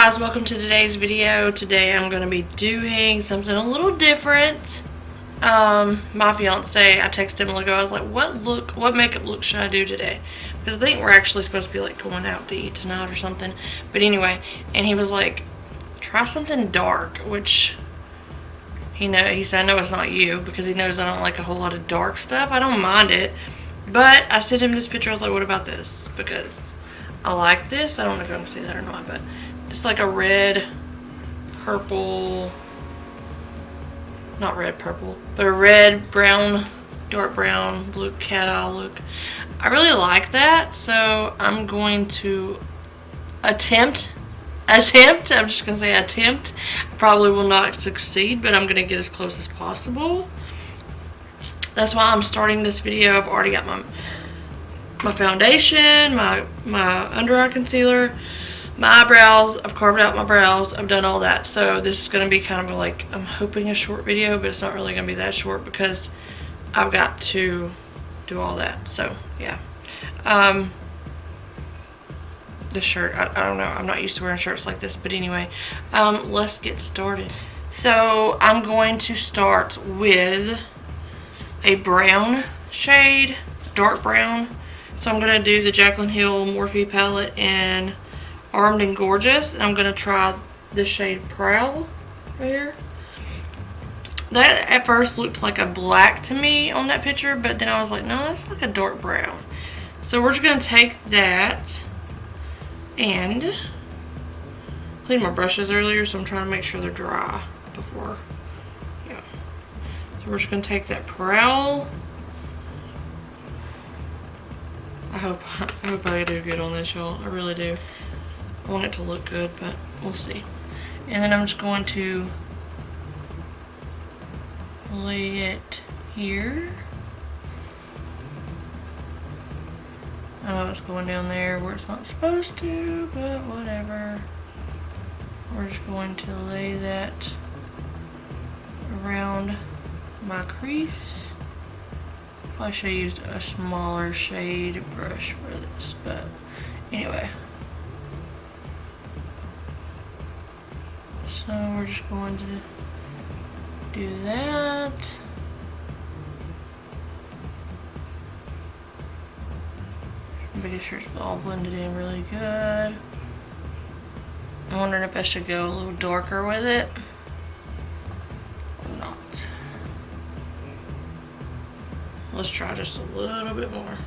guys, welcome to today's video. Today I'm going to be doing something a little different. My fiance, I texted him ago, I was like, what makeup look should I do today? Because I think we're actually supposed to be like going out to eat tonight or something. But anyway, and he was like, try something dark, which he said, I know it's not you, because he knows I don't like a whole lot of dark stuff. I don't mind it. But I sent him this picture, I was like, what about this? Because I like this. I don't know if you can see that or not, but it's like a red, purple, not red, purple, but a red, brown, dark brown look, cat eye look. I really like that, so I'm going to attempt, I'm just going to say attempt. I probably will not succeed, but I'm going to get as close as possible. That's why I'm starting this video. I've already got my foundation, my under eye concealer, my eyebrows. I've carved out my brows. I've done all that. So this is going to be kind of like, I'm hoping a short video, but it's not really going to be that short because I've got to do all that. So yeah. The shirt, I don't know. I'm not used to wearing shirts like this, but anyway, let's get started. So I'm going to start with a brown shade, dark brown. So I'm going to do the Jaclyn Hill Morphe palette in Armed and Gorgeous. And I'm going to try the shade Prowl right here. That at first looked like a black to me on that picture, but then I was like, no, that's like a dark brown. So we're just going to take that and clean my brushes earlier, so I'm trying to make sure they're dry before, yeah. So we're just going to take that Prowl. I hope I do good on this, y'all. I really do. I want it to look good, but we'll see. And then I'm just going to lay it here. I know it's going down there where it's not supposed to, but whatever. We're just going to lay that around my crease. I should have used a smaller shade brush for this, but anyway. So we're just going to do that. Making sure it's all blended in really good. I'm wondering if I should go a little darker with it or not. Let's try just a little bit more.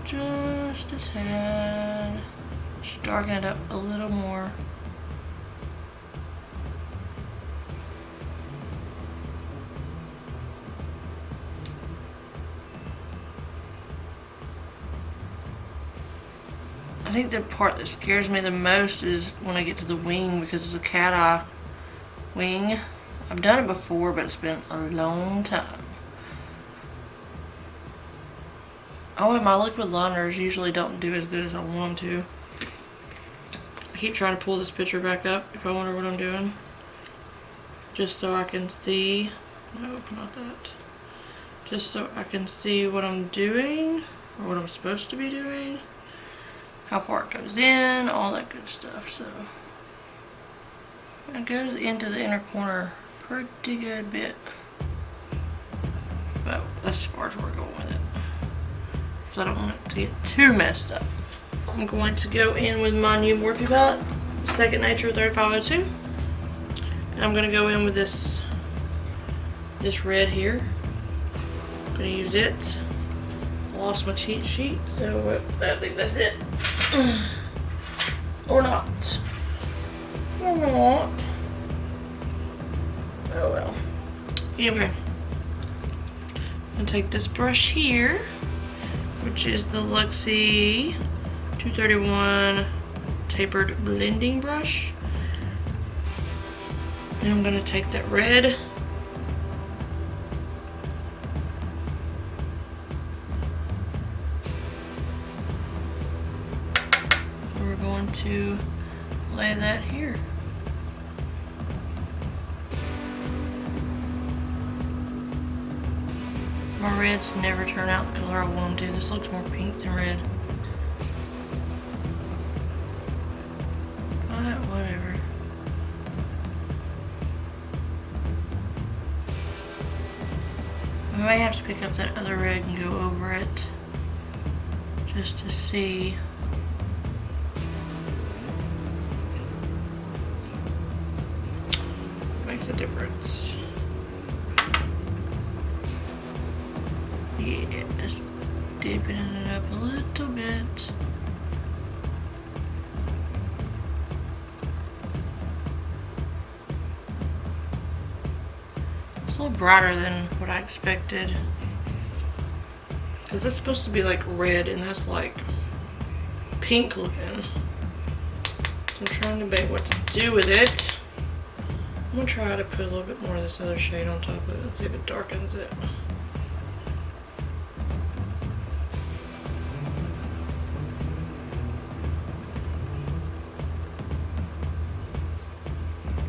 Just a tad. Just darken it up a little more. I think the part that scares me the most is when I get to the wing, because it's a cat eye wing. I've done it before, but it's been a long time. Oh, and my liquid liners usually don't do as good as I want them to. I keep trying to pull this picture back up if I wonder what I'm doing. Just so I can see. Nope, not that. Just so I can see what I'm doing, or what I'm supposed to be doing. How far it goes in, all that good stuff. So it goes into the inner corner pretty good bit, but that's as far as we're going with it, so I don't want it to get too messed up. I'm going to go in with my new Morphe palette, Second Nature 3502, and I'm going to go in with this red here. I'm going to use it. I lost my cheat sheet, so I think that's it. Or not. Or not. Oh well. Anyway, I'm going to take this brush here, which is the Luxie 231 tapered blending brush. And I'm going to take that red. We're going to lay that here. My reds never turn out the color I want them to. This looks more pink than red. may have to pick up that other red and go over it just to see. Makes a difference. Yeah, just deepening it up a little bit. It's a little brighter than what I expected. Because that's supposed to be like red and that's like pink looking. So I'm trying to debate what to do with it. I'm going to try to put a little bit more of this other shade on top of it and see if it darkens it.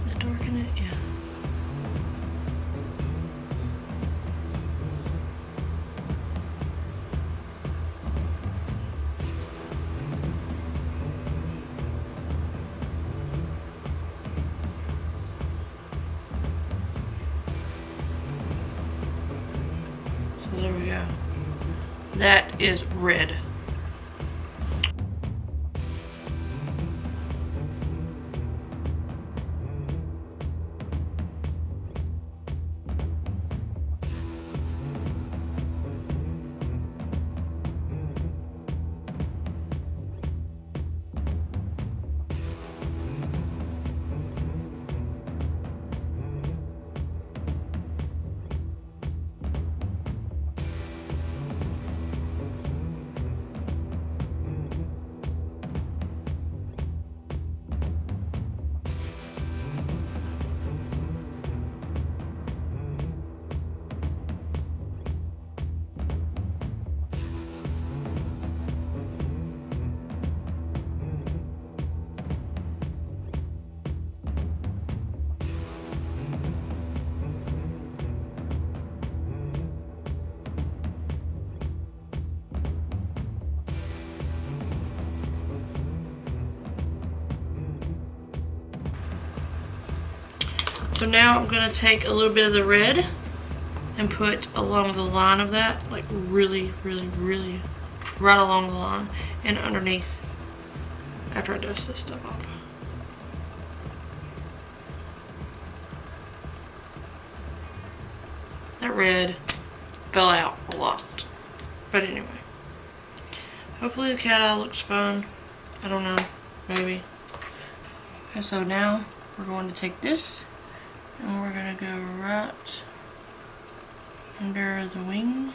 Does it darken it? Yeah. There we go. That is red. So now I'm going to take a little bit of the red and put along the line of that, like really, really, really right along the line and underneath after I dust this stuff off. That red fell out a lot. But anyway. Hopefully the cat eye looks fun. I don't know. Maybe. Okay, so now we're going to take this and we're going to go right under the wing.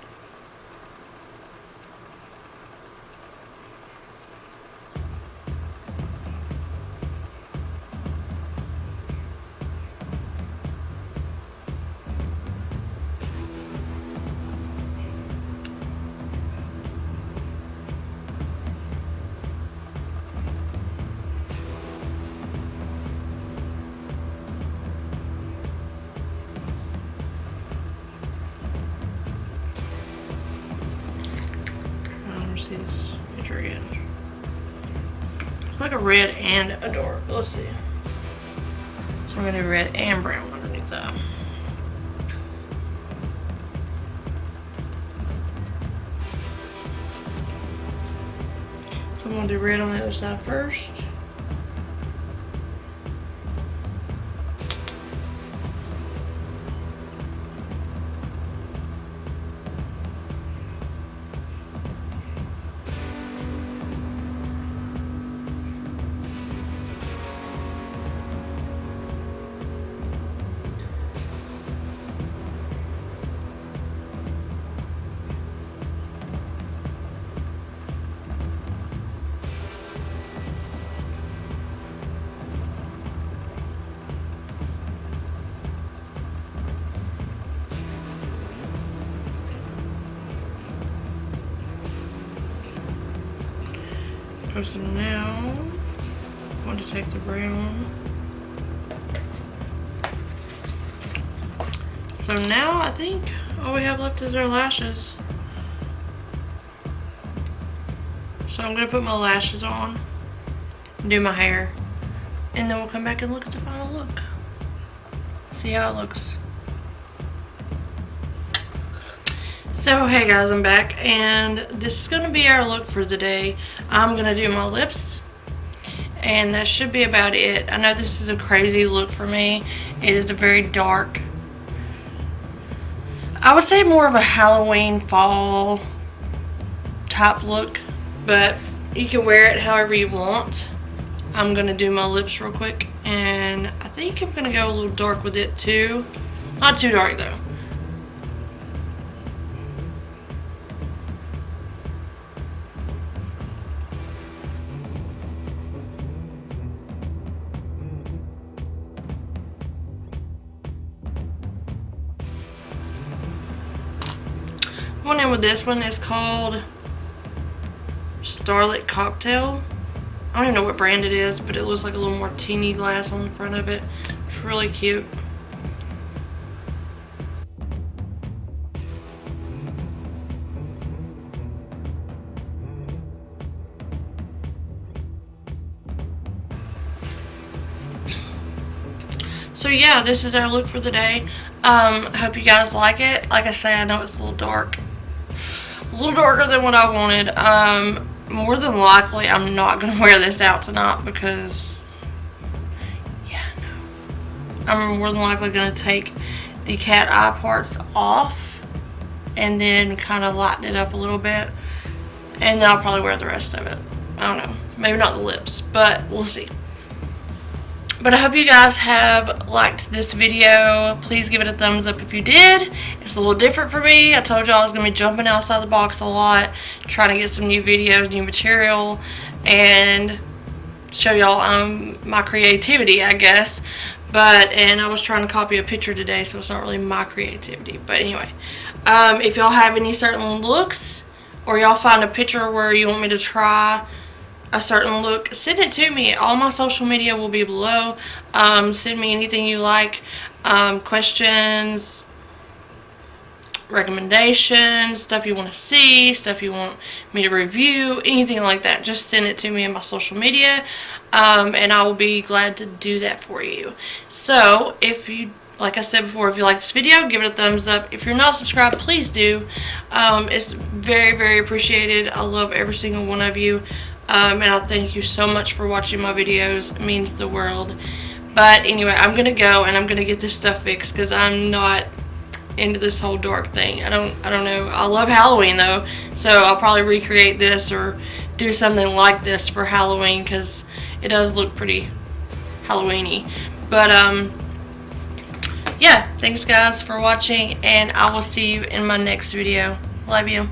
See this picture again. It's like a red and a dark. Let's see. So we're gonna do red and brown underneath that. So I'm gonna do red on the other side first. So now I'm going to take the brown. So now I think all we have left is our lashes. So I'm going to put my lashes on and do my hair. And then we'll come back and look at the final look. See how it looks. So hey guys, I'm back, and this is going to be our look for the day. I'm going to do my lips, and that should be about it. I know this is a crazy look for me. It is a very dark, I would say more of a Halloween fall type look, but you can wear it however you want. I'm going to do my lips real quick, and I think I'm going to go a little dark with it too. Not too dark though. One in with this one is called Starlit Cocktail. I don't even know what brand it is, but it looks like a little martini glass on the front of it. It's really cute. So yeah, this is our look for the day. Hope you guys like it. Like I say, I know it's a little dark. A little darker than what I wanted. More than likely, I'm not going to wear this out tonight because, yeah, no. I'm more than likely going to take the cat eye parts off and then kind of lighten it up a little bit. And then I'll probably wear the rest of it. I don't know. Maybe not the lips, but we'll see. But I hope you guys have liked this video. Please give it a thumbs up if you did. It's a little different for me. I told y'all I was going to be jumping outside the box a lot, trying to get some new videos, new material, and show y'all my creativity, I guess. And I was trying to copy a picture today, so it's not really my creativity. But anyway, if y'all have any certain looks, or y'all find a picture where you want me to try a certain look, send it to me. All my social media will be below. Send me anything you like, questions, recommendations, stuff you want to see, stuff you want me to review, anything like that. Just send it to me in my social media, and I will be glad to do that for you. So if you, like I said before, if you like this video, give it a thumbs up. If you're not subscribed, please do. It's very, very appreciated. I love every single one of you. And I thank you so much for watching my videos. It means the world. But anyway, I'm going to go and I'm going to get this stuff fixed because I'm not into this whole dark thing. I don't know. I love Halloween though. So I'll probably recreate this or do something like this for Halloween because it does look pretty Halloween-y. But yeah, thanks guys for watching, and I will see you in my next video. Love you.